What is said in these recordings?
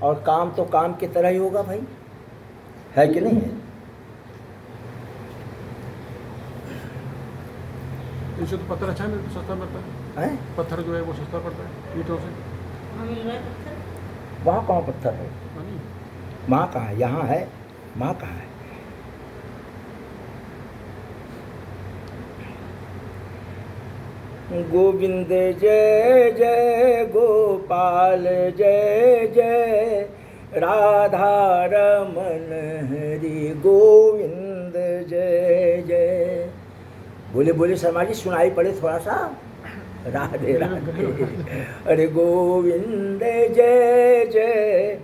और काम तो काम की तरह ही होगा भाई, है कि नहीं है? इससे तो पत्थर अच्छा नहीं सस्ता पड़ता है, हैं? पत्थर जो है वो सस्ता पड़ता है ईंटों से। वहाँ कहाँ पत्थर है? नहीं, वहाँ कहाँ है? यहाँ है, वहाँ कहाँ है? गोविंद जय जय गोपाल जय जय राधा रमन हरि गोविंद जय जय। बोले बोले शर्मा जी, सुनाई पड़े थोड़ा सा। राधे राधे। अरे गोविंद जय जय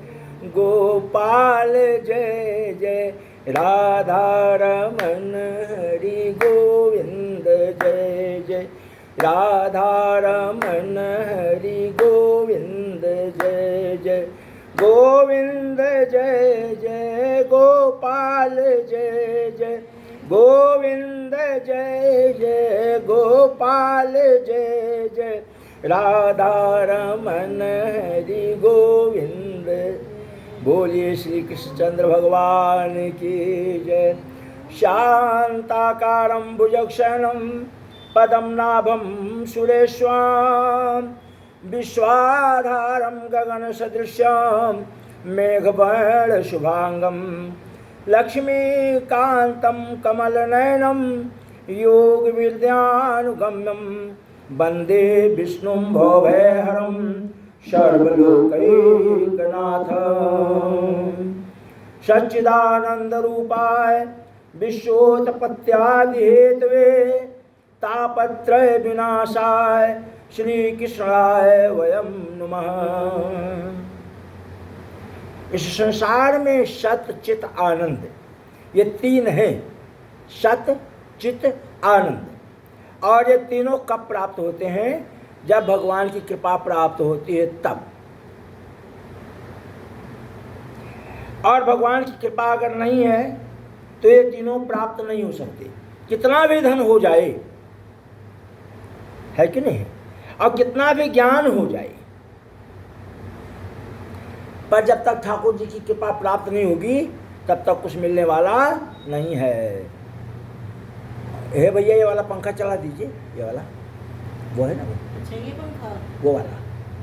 गोपाल जय जय राधा रमन हरि गोविंद जय जय राधा रमन हरि गोविंद जय जय गोविंद जय जय गोपाल जय जय गोविंद जय जय गोपाल जय जय राधा रमन हरि गोविंद। बोलिए श्री कृष्णचंद्र भगवान की जय। शांताकारं भुजगशयनं पदं नाभं सुरेश्वरं विश्वाधारं गगनसदृशं मेघवर्णशुभांगं लक्ष्मीकान्तं कमलनयनं योगविद्यानुगम्यं वन्दे विष्णुं भवभयहरं सर्वलोकैकनाथं। सच्चिदानन्दरूपाय विश्वोत्पत्त्यादिहेतवे तापत्रय विनाशाय श्री कृष्णाय वयं नमः। इस संसार में सत चित आनंद, ये तीन हैं, सत चित आनंद। और ये तीनों कब प्राप्त होते हैं? जब भगवान की कृपा प्राप्त होती है तब। और भगवान की कृपा अगर नहीं है तो ये तीनों प्राप्त नहीं हो सकते, कितना भी धन हो जाए, है कि नहीं? और कितना भी ज्ञान हो जाए, पर जब तक ठाकुर जी की कृपा प्राप्त नहीं होगी तब तक कुछ मिलने वाला नहीं है। हे भैया, ये वाला पंखा चला दीजिए, ये वाला, वो है ना वो। अच्छा, ये पंखा वो वाला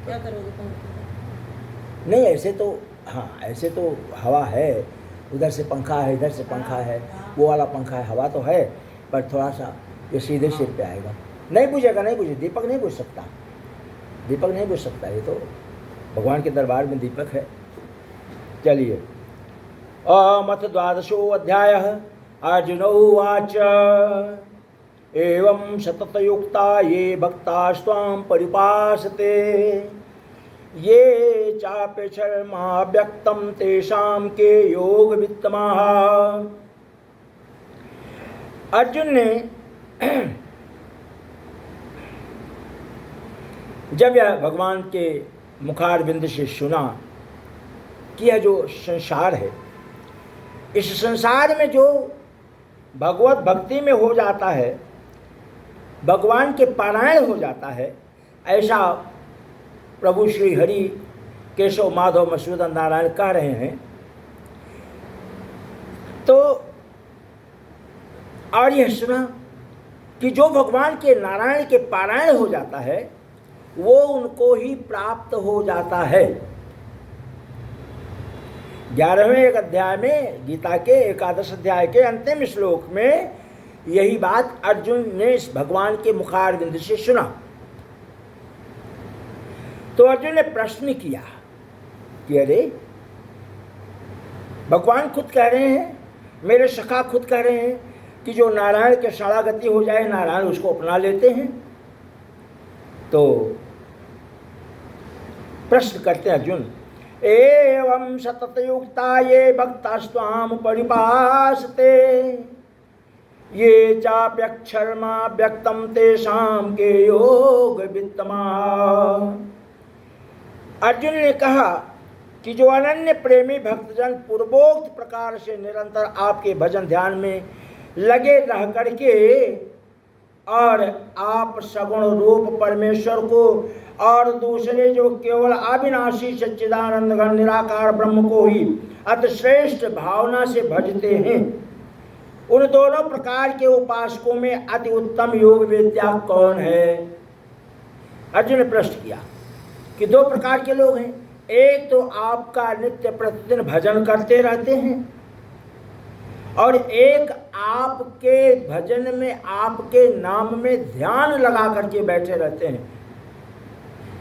क्या करोगे पंखे? नहीं, ऐसे तो हाँ, ऐसे तो हवा है, उधर से पंखा है, इधर से पंखा है, वो वाला पंखा है, हवा तो है, पर थोड़ा सा ये सीधे सिर पे आएगा। नहीं बुझेगा, नहीं बुझे, दीपक नहीं बुझ सकता, दीपक नहीं बुझ सकता, ये तो भगवान के दरबार में दीपक है। चलिए, अथ द्वादशो अध्यायः। अर्जुन उवाच एवं सततयुक्ता ये भक्तास्त्वां परिपासते ये चाप्य शर्मा व्यक्तं तेषां के योग वित्तमाः। अर्जुन ने जब यह भगवान के मुखारविंद से सुना कि यह जो संसार है, इस संसार में जो भगवत भक्ति में हो जाता है, भगवान के पारायण हो जाता है, ऐसा प्रभु श्री हरि केशव माधव मधुसूदन नारायण कह रहे हैं। तो और यह सुना कि जो भगवान के नारायण के पारायण हो जाता है वो उनको ही प्राप्त हो जाता है। 11वें एक अध्याय में, गीता के 11 अध्याय के अंतिम श्लोक में यही बात अर्जुन ने इस भगवान के मुखारविंद से सुना। तो अर्जुन ने प्रश्न किया कि अरे, भगवान खुद कह रहे हैं, मेरे सखा खुद कह रहे हैं कि जो नारायण के शरणागति हो जाए, नारायण उसको अपना लेते हैं। तो प्रश्न करते अर्जुन, एवं सततयुक्ता ये भक्तास्त्वां परिपासते ये चाप्यक्षरमा व्यक्तं तेषां के योग वित्तमाः। अर्जुन ने कहा कि जो अनन्य प्रेमी भक्तजन पूर्वोक्त प्रकार से निरंतर आपके भजन ध्यान में लगे रह करके और आप सगुण रूप परमेश्वर को और दूसरे जो केवल अविनाशी सच्चिदानंद घन निराकार ब्रह्म को ही अतिश्रेष्ठ भावना से भजते हैं, उन दोनों प्रकार के उपासकों में अति उत्तम योग विद्या कौन है? अर्जुन ने प्रश्न किया कि दो प्रकार के लोग हैं। एक तो आपका नित्य प्रतिदिन भजन करते रहते हैं और एक आपके भजन में आपके नाम में ध्यान लगा करके बैठे रहते हैं।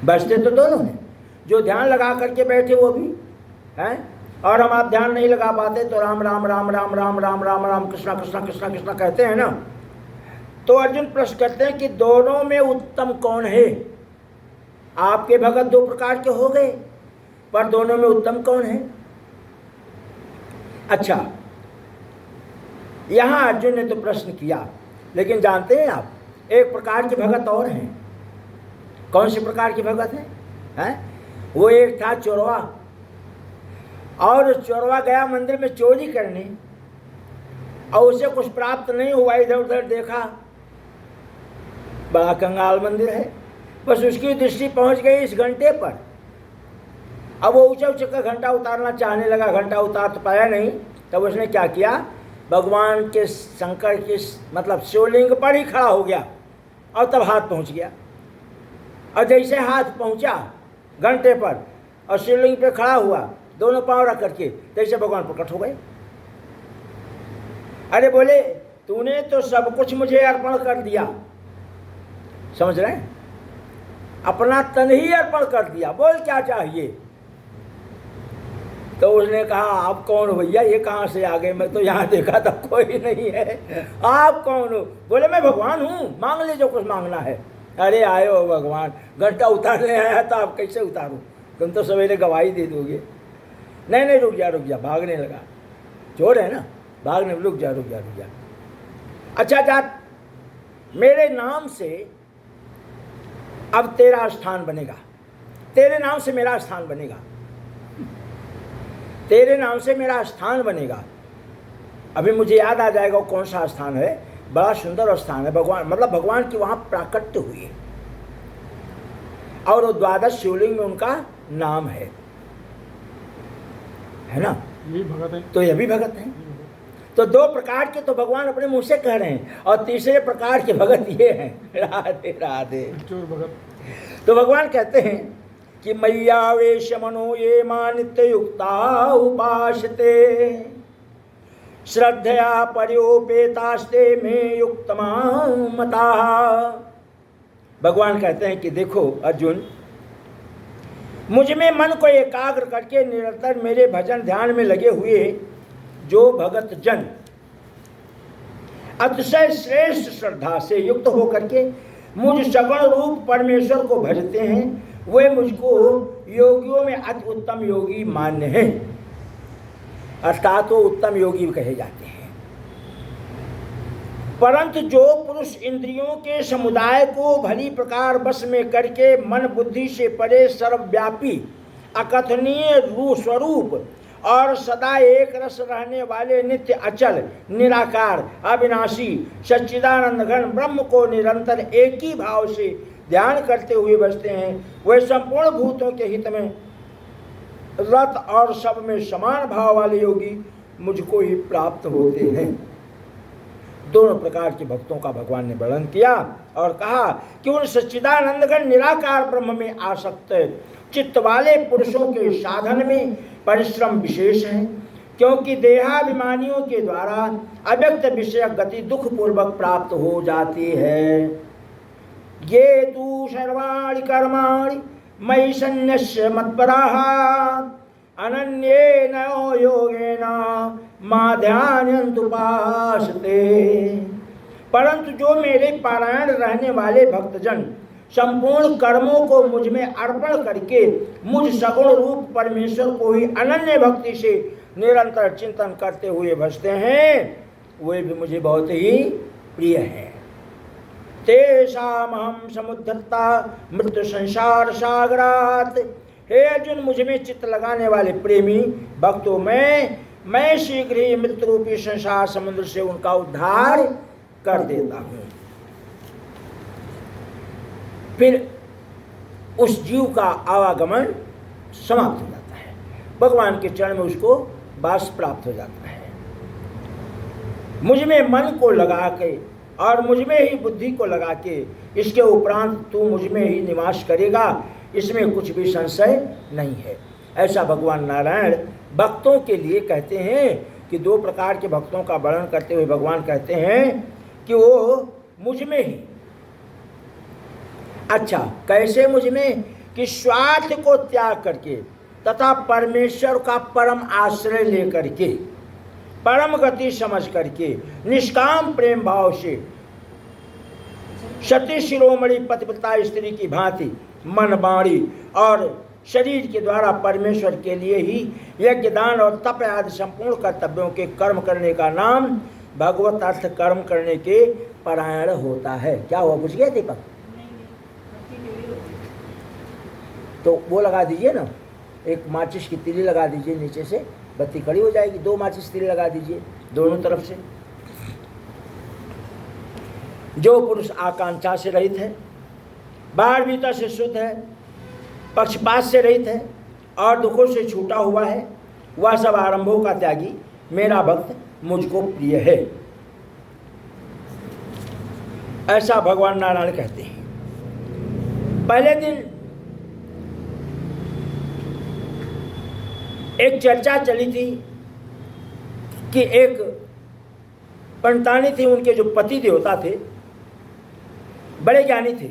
बचते तो दोनों हैं, जो ध्यान लगा करके बैठे वो भी हैं, और हम आप ध्यान नहीं लगा पाते तो राम राम राम राम राम राम राम राम कृष्णा कृष्णा कृष्णा कृष्णा कहते हैं ना। तो अर्जुन प्रश्न करते हैं कि दोनों में उत्तम कौन है? आपके भगत दो प्रकार के हो गए, पर दोनों में उत्तम कौन है? अच्छा, यहां अर्जुन ने तो प्रश्न किया, लेकिन जानते हैं आप एक प्रकार के भगत और हैं। कौन से प्रकार के भगत हैं? वो एक था चोरवा, और चोरवा गया मंदिर में चोरी करने और उसे कुछ प्राप्त नहीं हुआ। इधर उधर देखा, बड़ा कंगाल मंदिर है, बस उसकी दृष्टि पहुंच गई इस घंटे पर। अब वो ऊंचा ऊंचा का घंटा उतारना चाहने लगा, घंटा उतार तो पाया नहीं। तब उसने क्या किया, भगवान के शंकर के मतलब शिवलिंग पर ही खड़ा हो गया और तब हाथ पहुंच गया। और जैसे हाथ पहुंचा घंटे पर और शिवलिंग पे खड़ा हुआ दोनों पांव रख करके, तैसे भगवान प्रकट हो गए। अरे बोले, तूने तो सब कुछ मुझे अर्पण कर दिया, समझ रहे हैं? अपना तन ही अर्पण कर दिया, बोल क्या चाहिए? तो उसने कहा, आप कौन हो भैया, ये कहाँ से आ गए? मैं तो यहाँ देखा था कोई नहीं है, आप कौन हो? बोले मैं भगवान हूँ, मांग ले जो कुछ मांगना है। अरे आए हो भगवान, घंटा उतारने आया था, आप कैसे उतारूँ? तुम तो सवेरे गवाही दे दोगे। नहीं नहीं, रुक जा, भागने लगा। चोर है ना, भागने, रुक जा। अच्छा जा, मेरे नाम से अब तेरा स्थान बनेगा, तेरे नाम से मेरा स्थान बनेगा, तेरे नाम से मेरा स्थान बनेगा। अभी मुझे याद आ जाएगा कौन सा स्थान है, बड़ा सुंदर स्थान है। भगवान मतलब भगवान की वहां प्राकट्य हुई है और वो 12 शिवलिंग में उनका नाम है ना? यही भगत है। तो ये भी भगत हैं। तो दो प्रकार के तो भगवान अपने मुंह से कह रहे हैं, और तीसरे प्रकार के भगत ये हैं। राधे राधे। चोर भगत। तो भगवान कहते हैं कि मय्यावेश मनो ये मानित्य युक्ता उपासते श्रद्धया पर्योपेतास्ते में युक्तमा मता। भगवान कहते हैं कि देखो अर्जुन, मुझ में मन को एकाग्र करके निरंतर मेरे भजन ध्यान में लगे हुए जो भगत जन अतिशय श्रेष्ठ श्रद्धा से युक्त होकर के मुझ सगुण रूप परमेश्वर को भजते हैं, वे मुझको योगियों में अति उत्तम योगी मान्य हैं, अर्थात वो उत्तम योगी कहे जाते हैं। परंतु जो पुरुष इंद्रियों के समुदाय को भली प्रकार बस में करके मन बुद्धि से परे सर्वव्यापी अकथनीय स्वरूप और सदा एक रस रहने वाले नित्य अचल निराकार अविनाशी सच्चिदानंद घन ब्रह्म को निरंतर एक ही भाव से ध्यान करते हुए बसते हैं, वे संपूर्ण भूतों के हित में रत और सब में समान भाव वाले योगी मुझको ही प्राप्त होते हैं। दोनों प्रकार के भक्तों का भगवान ने वर्णन किया और कहा कि उन सच्चिदानंद घन निराकार ब्रह्म में आसक्त चित्त वाले पुरुषों के साधन में परिश्रम विशेष है, क्योंकि देहाभिमानियों के द्वारा अव्यक्त विषय गति दुख पूर्वक प्राप्त हो जाती है। ये तु सर्वाणि कर्माणि मयि सन्न्यस्य मत्पराः अनन्येन योगेन मां ध्यायन्त उपासते। परंतु जो मेरे पारायण रहने वाले भक्तजन संपूर्ण कर्मों को मुझ में अर्पण करके मुझ सगुण रूप परमेश्वर को ही अनन्य भक्ति से निरंतर चिंतन करते हुए भजते हैं, वे भी मुझे बहुत ही प्रिय हैं। तेषामहं समुद्धता मृत्यु संसार सागरात। हे अर्जुन, मुझ में चित्त लगाने वाले प्रेमी भक्तों में मैं शीघ्र ही मृत्यु रूपी संसार समुद्र से उनका उद्धार कर देता हूँ। फिर उस जीव का आवागमन समाप्त हो जाता है, भगवान के चरण में उसको वास प्राप्त हो जाता है। मुझ में मन को लगा के और मुझ में ही बुद्धि को लगा के इसके उपरांत तू मुझ में ही निवास करेगा, इसमें कुछ भी संशय नहीं है। ऐसा भगवान नारायण भक्तों के लिए कहते हैं कि दो प्रकार के भक्तों का वर्णन करते हुए भगवान कहते हैं कि वो मुझ में ही। अच्छा, कैसे मुझ में? कि स्वार्थ को त्याग करके तथा परमेश्वर का परम आश्रय लेकर के, परम गति समझ करके, निष्काम प्रेम भाव से सती शिरोमणि पतिव्रता स्त्री की भांति मन, वाणी और शरीर के द्वारा परमेश्वर के लिए ही यज्ञ, दान और तप आदि संपूर्ण कर्तव्यों के कर्म करने का नाम भगवत अर्थ कर्म करने के परायण होता है। क्या हुआ, बुझ गया दीपक? तो वो लगा दीजिए ना, एक माचिस की तीली लगा दीजिए, नीचे से बत्ती खड़ी हो जाएगी। 2 माचिस तीली लगा दीजिए दोनों तरफ से। जो पुरुष आकांक्षा से रहित है, बाहर भीतर से शुद्ध है, पक्षपात से रहित है और दुखों से छूटा हुआ है, वह सब आरंभों का त्यागी मेरा भक्त मुझको प्रिय है। ऐसा भगवान नारायण कहते हैं। पहले दिन एक चर्चा चली थी कि एक पंडितानी थी, उनके जो पति देवता थे बड़े ज्ञानी थे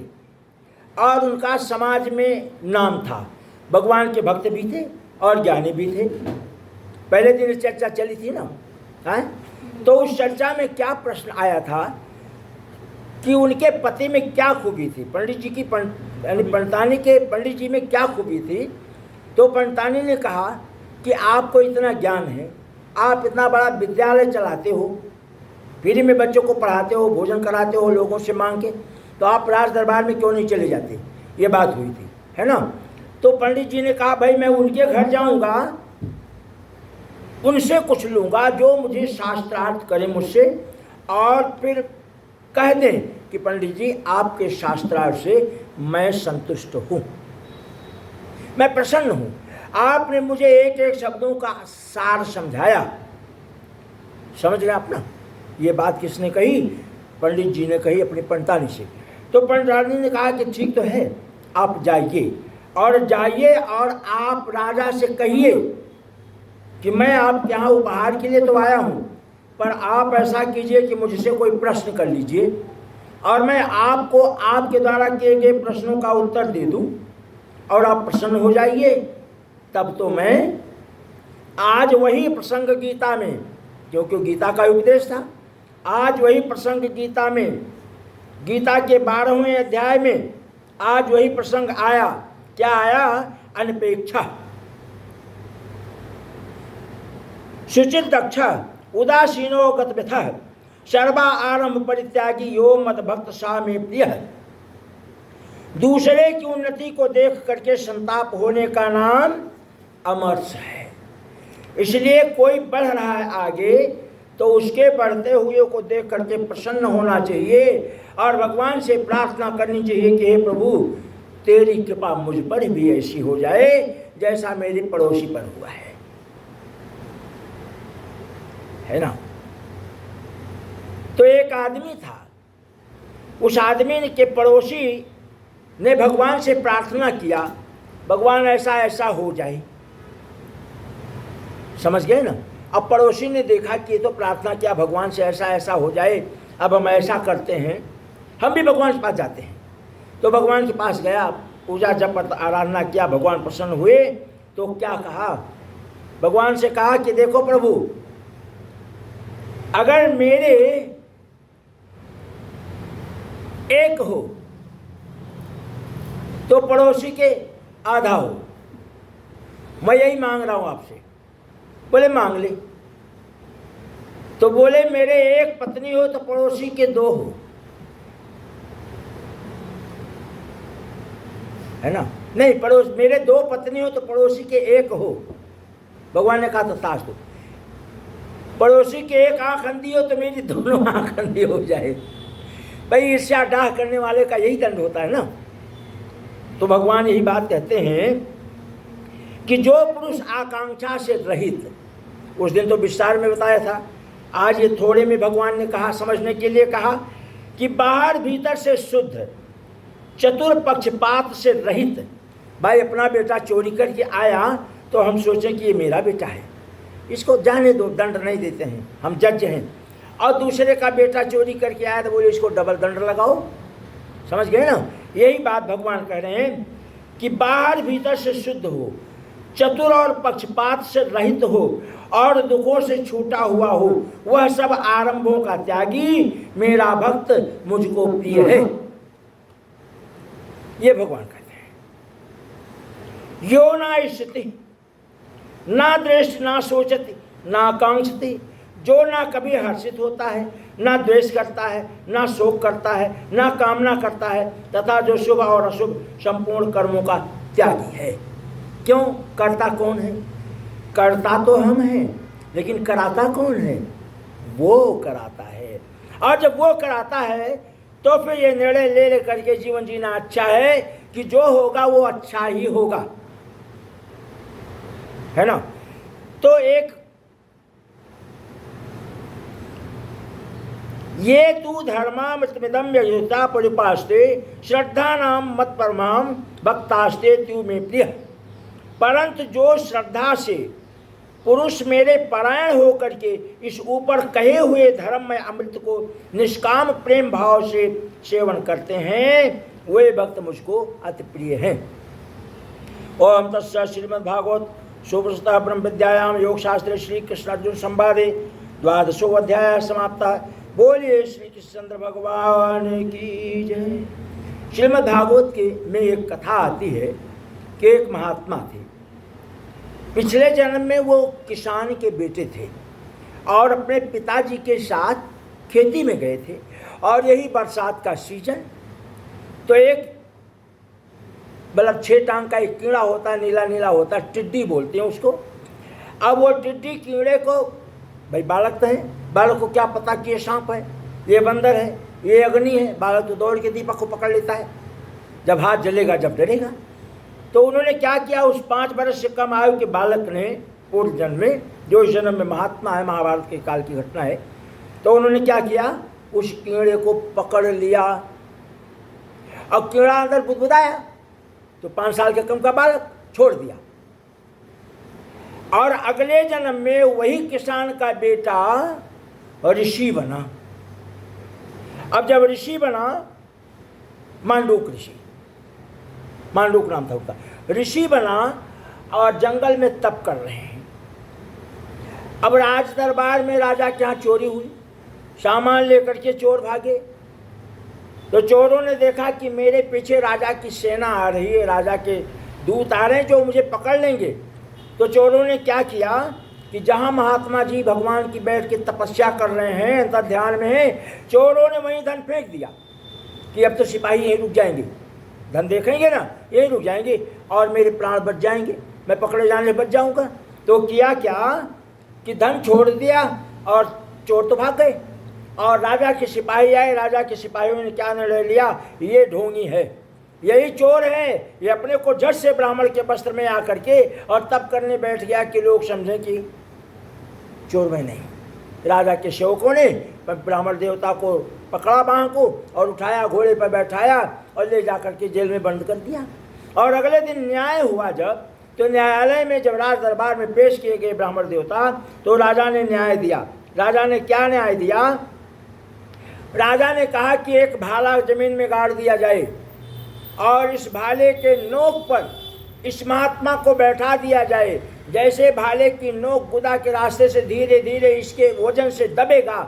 और उनका समाज में नाम था, भगवान के भक्त भी थे और ज्ञानी भी थे। पहले दिन चर्चा चली थी ना, है? तो उस चर्चा में क्या प्रश्न आया था कि उनके पति में क्या खूबी थी, पंडित जी की पंडितानी के पंडित जी में क्या खूबी थी। तो पंडितानी ने कहा कि आपको इतना ज्ञान है, आप इतना बड़ा विद्यालय चलाते हो, फ्री में बच्चों को पढ़ाते हो, भोजन कराते हो लोगों से मांग के, तो आप राज दरबार में क्यों नहीं चले जाते? ये बात हुई थी, है ना। तो पंडित जी ने कहा भाई मैं उनके घर जाऊंगा, उनसे कुछ लूँगा जो मुझे शास्त्रार्थ करे मुझसे, और फिर कह दें कि पंडित जी आपके शास्त्रार्थ से मैं संतुष्ट हूँ, मैं प्रसन्न हूँ, आपने मुझे एक एक शब्दों का सार समझाया। समझ रहे आप ना? ये बात किसने कही? पंडित जी ने कही अपनी पंडितानी से। तो पंडितानी ने कहा कि ठीक तो है, आप जाइए और आप राजा से कहिए कि मैं आपके यहाँ उपहार के लिए तो आया हूँ, पर आप ऐसा कीजिए कि मुझसे कोई प्रश्न कर लीजिए और मैं आपको आपके द्वारा किए गए प्रश्नों का उत्तर दे दूँ और आप प्रसन्न हो जाइए। तब तो मैं आज वही प्रसंग गीता में, क्योंकि गीता का उपदेश था, आज वही प्रसंग गीता में, गीता के 12वें अध्याय में आज वही प्रसंग आया। क्या आया? अनपेक्षा। शुचित दक्ष उदासीनो गतव्यथः सर्वा आरंभ परित्यागी यो मद भक्त सा में प्रिय। दूसरे की उन्नति को देख करके संताप होने का नाम अमर्ष है। इसलिए कोई बढ़ रहा है आगे तो उसके बढ़ते हुए को देख करके प्रसन्न होना चाहिए और भगवान से प्रार्थना करनी चाहिए कि हे प्रभु तेरी कृपा मुझ पर भी ऐसी हो जाए जैसा मेरे पड़ोसी पर हुआ है ना। तो एक आदमी था, उस आदमी के पड़ोसी ने भगवान से प्रार्थना किया, भगवान ऐसा ऐसा हो जाए। समझ गए ना? अब पड़ोसी ने देखा कि ये तो प्रार्थना किया भगवान से ऐसा ऐसा हो जाए, अब हम ऐसा करते हैं, हम भी भगवान के पास जाते हैं। तो भगवान के पास गया, पूजा जप आराधना किया, भगवान प्रसन्न हुए। तो क्या कहा? भगवान से कहा कि देखो प्रभु, अगर मेरे एक हो तो पड़ोसी के आधा हो, मैं यही मांग रहा हूं आपसे। बोले मांग ले। तो बोले मेरे एक पत्नी हो तो पड़ोसी के 2 हो, है ना। नहीं, पड़ोस मेरे 2 पत्नी हो तो पड़ोसी के 1 हो। भगवान ने कहा तो ताश दो। पड़ोसी के 1 आंख अंधी हो तो मेरी दोनों आंख अंधी हो जाए। भाई ईर्ष्या डाह करने वाले का यही दंड होता है ना। तो भगवान यही बात कहते हैं कि जो पुरुष आकांक्षा से रहित, उस दिन तो विस्तार में बताया था, आज ये थोड़े में भगवान ने कहा, समझने के लिए कहा कि बाहर भीतर से शुद्ध, चतुर पक्षपात से रहित। भाई अपना बेटा चोरी करके आया तो हम सोचें कि ये मेरा बेटा है, इसको जाने दो, दंड नहीं देते हैं, हम जज हैं। और दूसरे का बेटा चोरी करके आया तो बोले इसको डबल दंड लगाओ। समझ गए ना? यही बात भगवान कह रहे हैं कि बाहर भीतर से शुद्ध हो, चतुर और पक्षपात से रहित हो और दुखों से छूटा हुआ हो, वह सब आरंभों का त्यागी, मेरा भक्त मुझको प्रिय है। ये भगवान कहते हैं। यो ना इष्यति ना दृष्ट ना सोचती ना कांक्षति, जो ना कभी हर्षित होता है, ना द्वेष करता है, ना शोक करता है, ना कामना करता है, तथा जो शुभ और अशुभ संपूर्ण कर्मों का त्यागी है। क्यों? करता कौन है? करता तो हम हैं, लेकिन कराता कौन है? वो कराता है। और जब वो कराता है तो फिर ये निर्णय ले करके जीवन जीना अच्छा है कि जो होगा वो अच्छा ही होगा, है ना? तो एक ये तू धर्मामृतमिदं यजुता परिपास्ते श्रद्धा नाम मत परमाम भक्तास्ते त्यू में प्रिय। परंतु जो श्रद्धा से पुरुष मेरे परायण होकर के इस ऊपर कहे हुए धर्म में अमृत को निष्काम प्रेम भाव से सेवन करते हैं, वे भक्त मुझको अति प्रिय हैं। ओम तस्य श्रीमद्भागवत सुप्रसिद्ध ब्रह्म विद्यायाम योग शास्त्रे श्री कृष्ण अर्जुन संवादे 12वां अध्याय समाप्ता। बोलिए श्री कृष्णचंद्र भगवान की जय। श्रीमद् भागवत के में एक कथा आती है कि एक महात्मा थे। पिछले जन्म में वो किसान के बेटे थे और अपने पिताजी के साथ खेती में गए थे, और यही बरसात का सीजन। तो एक मतलब 6 टांग का एक कीड़ा होता है, नीला नीला होता है, टिड्डी बोलते हैं उसको। अब वो टिड्डी कीड़े को, भाई बालक तो है, बालक को क्या पता कि ये सांप है, ये बंदर है, ये अग्नि है। बालक तो दौड़ के दीपक को पकड़ लेता है, जब हाथ जलेगा जब डरेगा। तो उन्होंने क्या किया, उस 5 वर्ष से कम आयु के बालक ने पूर्व जन्म में, जो इस जन्म में महात्मा है, महाभारत के काल की घटना है, तो उन्होंने क्या किया, उस कीड़े को पकड़ लिया। अब कीड़ा अंदर बुदबुदाया तो 5 साल के कम का बालक छोड़ दिया, और अगले जन्म में वही किसान का बेटा ऋषि बना। अब जब ऋषि बना, मांडूक ऋषि, मांडूक नाम था उसका, ऋषि बना और जंगल में तप कर रहे हैं। अब राज दरबार में राजा के यहाँ चोरी हुई, सामान लेकर के चोर भागे। तो चोरों ने देखा कि मेरे पीछे राजा की सेना आ रही है, राजा के दूत आ रहे हैं जो मुझे पकड़ लेंगे। तो चोरों ने क्या किया कि जहाँ महात्मा जी भगवान की बैठ के तपस्या कर रहे हैं, अंतर ध्यान में है, चोरों ने वहीं धन फेंक दिया कि अब तो सिपाही यहीं रुक जाएंगे, धन देखेंगे ना, यहीं रुक जाएंगे और मेरे प्राण बच जाएंगे, मैं पकड़े जाने बच जाऊंगा। तो किया क्या कि धन छोड़ दिया और चोर तो भाग गए। और राजा के सिपाही आए, राजा के सिपाहियों ने क्या निर्णय लिया, ये ढोंगी है, यही चोर है, ये अपने को झट से ब्राह्मण के वस्त्र में आकर के और तब करने बैठ गया कि लोग समझें कि चोर में नहीं। राजा के सेवकों ने ब्राह्मण देवता को पकड़ा बाँह को और उठाया, घोड़े पर बैठाया और ले जाकर के जेल में बंद कर दिया। और अगले दिन न्याय हुआ जब, तो न्यायालय में जब राज दरबार में पेश किए गए ब्राह्मण देवता, तो राजा ने न्याय दिया। राजा ने क्या न्याय दिया, राजा ने कहा कि एक भाला जमीन में गाड़ दिया जाए और इस भाले के नोक पर इस महात्मा को बैठा दिया जाए। जैसे भाले की नोक गुदा के रास्ते से धीरे धीरे इसके वजन से दबेगा,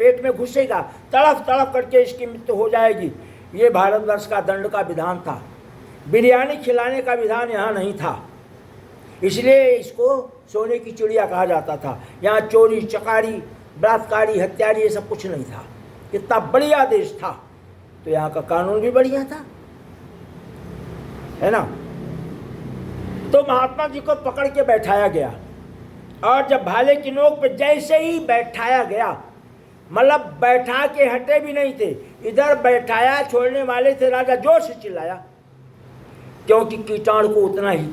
पेट में घुसेगा, तड़फ तड़फ करके इसकी मृत्यु हो जाएगी। ये भारतवर्ष का दंड का विधान था, बिरयानी खिलाने का विधान यहाँ नहीं था, इसलिए इसको सोने की चिड़िया कहा जाता था। यहाँ चोरी चकारी बलात्कारी हत्यारी ये सब कुछ नहीं था। कितना बढ़िया देश था, तो यहाँ का कानून भी बढ़िया था, है ना। तो महात्मा जी को पकड़ के बैठाया गया, और जब भाले की नोक पे जैसे ही बैठाया गया, मतलब बैठा के हटे भी नहीं थे, इधर बैठाया, छोड़ने वाले थे, राजा जोर से चिल्लाया क्योंकि कीटाणु को उतना ही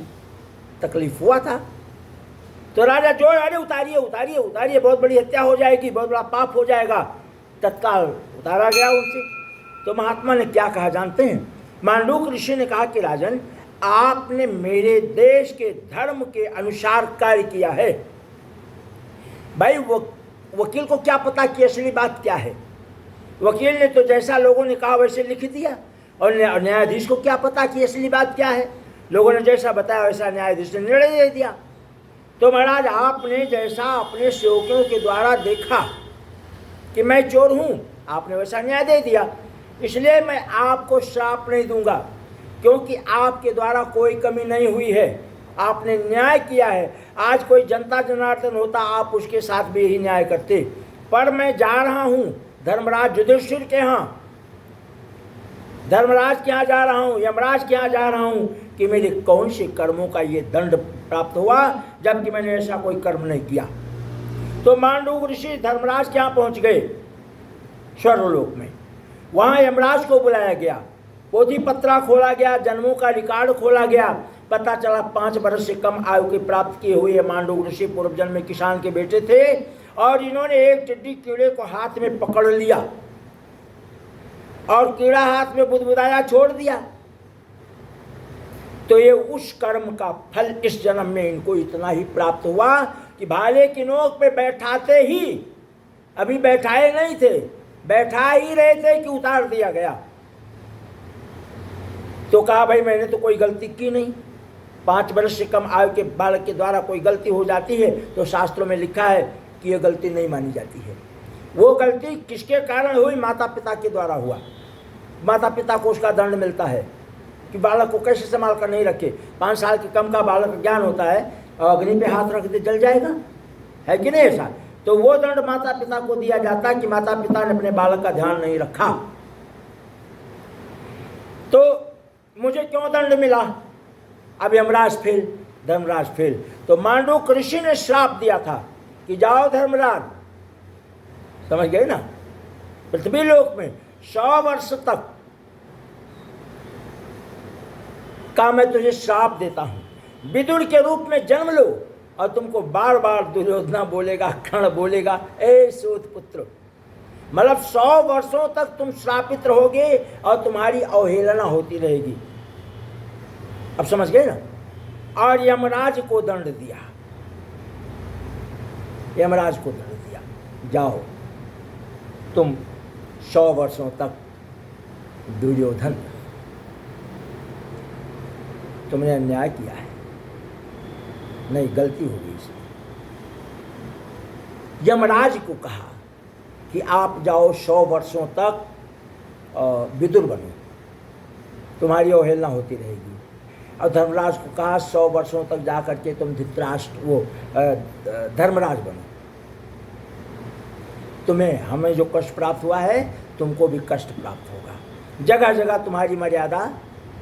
तकलीफ हुआ था। तो राजा जो अरे उतारिए उतारिए उतारिए, बहुत बड़ी हत्या हो जाएगी, बहुत बड़ा पाप हो जाएगा, तत्काल उतारा गया उनसे। तो महात्मा ने क्या कहा जानते हैं? मांडूक ऋषि ने कहा कि राजन, आपने मेरे देश के धर्म के अनुसार कार्य किया है। भाई वो वकील को क्या पता कि असली बात क्या है? वकील ने तो जैसा लोगों ने कहा वैसे लिख दिया, और न्यायाधीश को क्या पता कि असली बात क्या है? लोगों ने जैसा बताया वैसा न्यायाधीश ने निर्णय दे दिया। तो महाराज, आपने जैसा अपने सेवकों के द्वारा देखा कि मैं चोर हूं, आपने वैसा न्याय दे दिया। इसलिए मैं आपको श्राप नहीं दूंगा, क्योंकि आपके द्वारा कोई कमी नहीं हुई है, आपने न्याय किया है। आज कोई जनता जनार्दन होता, आप उसके साथ भी यही न्याय करते। पर मैं जा रहा हूं धर्मराज युधिष्ठिर के यहाँ, धर्मराज के यहाँ जा रहा हूँ, यमराज के यहाँ जा रहा हूँ कि मेरे कौन से कर्मों का ये दंड प्राप्त हुआ, जबकि मैंने ऐसा कोई कर्म नहीं किया। तो मांडूक ऋषि धर्मराज के यहाँ पहुँच गए स्वर्गलोक में। वहाँ यमराज को बुलाया गया, पोथी पत्रा खोला गया, जन्मों का रिकॉर्ड खोला गया। पता चला 5 वर्ष से कम आयु के प्राप्त किए हुए मांडूक ऋषि पूर्व जन्म में किसान के बेटे थे, और इन्होंने एक टिड्डी कीड़े को हाथ में पकड़ लिया और कीड़ा हाथ में बुदबुदाया छोड़ दिया। तो ये उस कर्म का फल इस जन्म में इनको इतना ही प्राप्त हुआ कि भाले की नोक पे बैठाते ही, अभी बैठाए नहीं थे, बैठा ही रहे थे कि उतार दिया गया। तो कहा भाई मैंने तो कोई गलती की नहीं। 5 वर्ष से कम आयु के बालक के द्वारा कोई गलती हो जाती है तो शास्त्रों में लिखा है कि यह गलती नहीं मानी जाती है। वो गलती किसके कारण हुई? माता पिता के द्वारा हुआ। माता पिता को उसका दंड मिलता है कि बालक को कैसे संभाल कर नहीं रखे। 5 साल के कम का बालक ज्ञान होता है, अग्नि पे हाथ रख दे जल जाएगा, है कि नहीं ऐसा? तो वो दंड माता पिता को दिया जाता है कि माता पिता ने अपने बालक का ध्यान नहीं रखा। तो मुझे क्यों दंड मिला? अब यमराज फेल, धर्मराज फेल। तो मांडूक ऋषि ने श्राप दिया था कि जाओ धर्मराज, समझ गए ना, पृथ्वी लोक में 100 वर्ष तक का मैं तुझे श्राप देता हूं, विदुर के रूप में जन्म लो, और तुमको बार बार दुर्योधना बोलेगा, कर्ण बोलेगा, ए सूत पुत्र। मतलब 100 वर्षों तक तुम श्रापित रहोगे और तुम्हारी अवहेलना होती रहेगी। अब समझ गए ना? और यमराज को दंड दिया, यमराज को दंड दिया, जाओ तुम 100 वर्षों तक दुर्योधन, तुमने अन्याय किया है, नहीं गलती हो गई इसमें। यमराज को कहा कि आप जाओ 100 वर्षों तक विदुर बनो, तुम्हारी अवहेलना होती रहेगी। और धर्मराज को कहा 100 वर्षों तक जा करके तुम धृतराष्ट्र वो धर्मराज बनो, तुम्हें हमें जो कष्ट प्राप्त हुआ है तुमको भी कष्ट प्राप्त होगा, जगह जगह तुम्हारी मर्यादा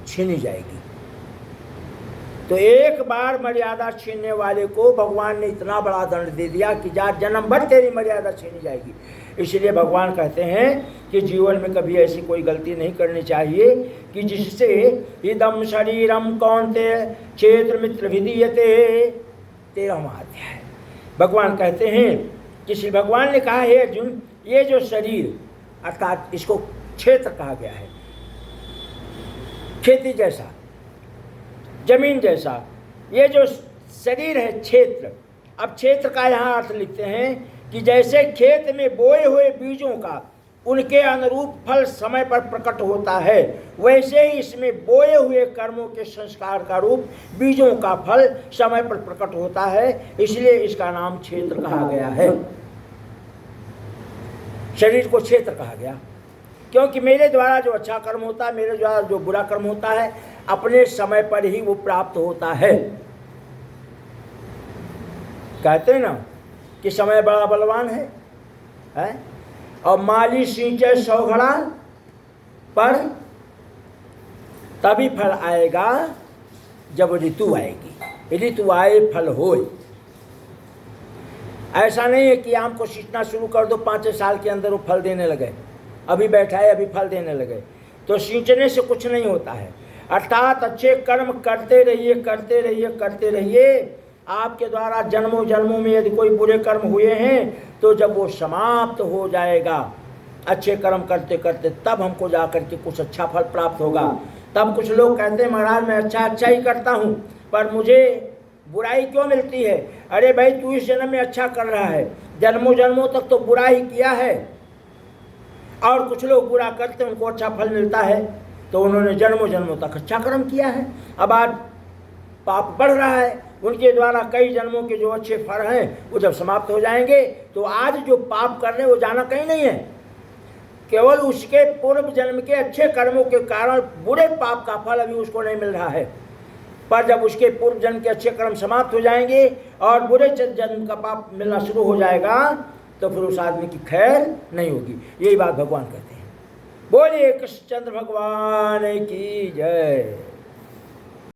छीनी जाएगी। तो एक बार मर्यादा छीनने वाले को भगवान ने इतना बड़ा दंड दे दिया कि जा जन्म भर तेरी मर्यादा छीनी जाएगी। इसलिए भगवान कहते हैं कि जीवन में कभी ऐसी कोई गलती नहीं करनी चाहिए कि जिससे इदम शरीरम कौन्तेय क्षेत्र मित्र विधीयते। 13वां अध्याय भगवान कहते हैं कि श्री भगवान ने कहा है अर्जुन, ये जो शरीर अर्थात इसको क्षेत्र कहा गया है, खेती जैसा, जमीन जैसा, ये जो शरीर है क्षेत्र। अब क्षेत्र का यहाँ अर्थ लिखते हैं कि जैसे खेत में बोए हुए बीजों का उनके अनुरूप फल समय पर प्रकट होता है, वैसे ही इसमें बोए हुए कर्मों के संस्कार का रूप बीजों का फल समय पर प्रकट होता है। इसलिए इसका नाम क्षेत्र कहा गया है। शरीर को क्षेत्र कहा गया क्योंकि मेरे द्वारा जो अच्छा कर्म होता है, मेरे द्वारा जो बुरा कर्म होता है, अपने समय पर ही वो प्राप्त होता है। कहते हैं ना कि समय बड़ा बलवान है? और माली सींचे 100 घड़ा पर तभी फल आएगा जब ऋतु आएगी, ऋतु आए फल होए। ऐसा नहीं है कि आम को सींचना शुरू कर दो 5 साल के अंदर वो फल देने लगे, अभी बैठा है अभी फल देने लगे। तो सींचने से कुछ नहीं होता है। अर्थात अच्छे कर्म करते रहिए, करते रहिए, करते रहिए। आपके द्वारा जन्मों जन्मों में यदि कोई बुरे कर्म हुए हैं तो जब वो समाप्त हो जाएगा अच्छे कर्म करते करते, तब हमको जा करके कुछ अच्छा फल प्राप्त होगा। तब कुछ लोग कहते हैं महाराज मैं अच्छा ही करता हूँ पर मुझे बुराई क्यों मिलती है? अरे भाई तू इस जन्म में अच्छा कर रहा है, जन्मों जन्मों तक तो बुरा ही किया है। और कुछ लोग बुरा करते हैं उनको अच्छा फल मिलता है, तो उन्होंने जन्मों जन्मों तक अच्छा कर्म किया है। अब आज पाप बढ़ रहा है, उनके द्वारा कई जन्मों के जो अच्छे फल हैं वो जब समाप्त हो जाएंगे तो आज जो पाप कर रहे हैं वो जाना कहीं नहीं है, केवल उसके पूर्व जन्म के अच्छे कर्मों के कारण बुरे पाप का फल अभी उसको नहीं मिल रहा है। पर जब उसके पूर्व जन्म के अच्छे कर्म समाप्त हो जाएंगे और बुरे जन्म का पाप मिलना शुरू हो जाएगा तो फिर उस आदमी की खैर नहीं होगी। यही बात भगवान कहते हैं। बोलिए कृष्णचंद्र भगवान की जय।